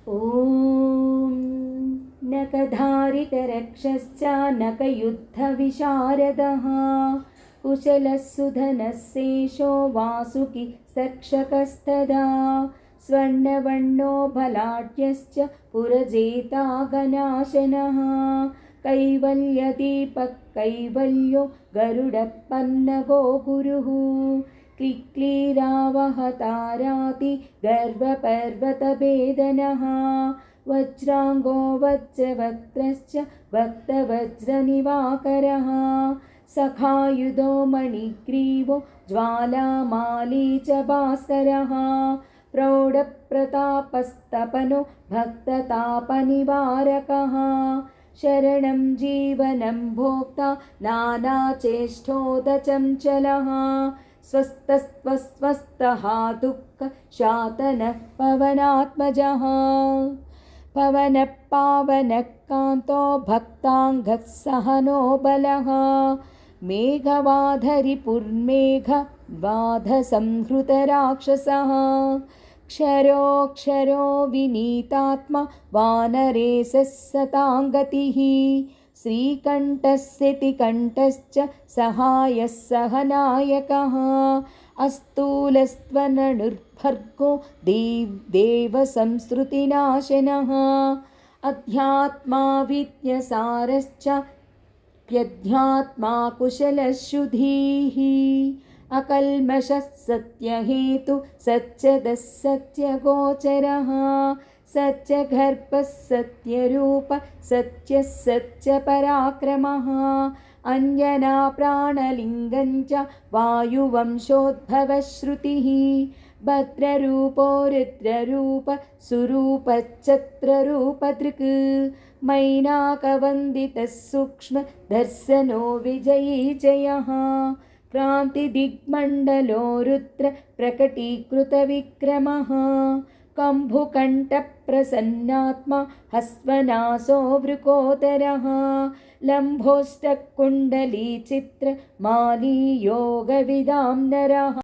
ॐ नखधारितरक्षश्च नखयुद्धविशारदः कुशलः सुधनस्येषो वासुकी सक्षकस्तदा स्वर्णवर्णो बलाढ्यश्च पुरजेतागनाशनः कैवल्यदीपः कैवल्यो गरुडपन्नगो गुरुः क्लिक्लीरावहताराति गर्वपर्वतभेदनः वज्राङ्गो वज्रवक्त्रश्च वक्त्रवज्रनिवाकरः सखायुधो मणिग्रीवो ज्वालामाली च भास्करः प्रौढप्रतापस्तपनो भक्ततापनिवारकः शरणं जीवनं भोक्ता नानाचेष्टोदचञ्चलः स्वस्थस्वस्थः दुःखशातनः पवनात्मजः पवनः पावनः कान्तो भक्ताङ्गः सहनो बलः मेघवाधरिपुर्मेघवाधसंहृतराक्षसः क्षरो विनीतात्मा वानरेशः सताङ्गतिः श्रीकण्ठस्थितिकण्ठश्च सहायः सहनायकः अस्तूलस्त्वननुर्भर्गो देवसंसृतिनाशनः अध्यात्मा विद्यसारश्च प्यध्यात्मा कुशलशुधिः अकल्मषः सत्यहेतु सच्चदः सत्यगोचरः सत्यगर्भः सत्यरूपः सत्यः सत्यपराक्रमः अञ्जना प्राणलिङ्गञ्च वायुवंशोद्भवश्रुतिः भद्ररूपो रुद्ररूप सुरूपश्चत्ररूपदृक् मैनाकवन्दितः सूक्ष्मदर्शनो विजयी जयः क्रान्तिदिग्मण्डलो रुद्र प्रकटीकृतविक्रमः कम्भुकण्ठप्रसन्नात्मा हस्वनासो वृकोदरः लम्भोष्टकुण्डलीचित्रमाली योगविदां नरः।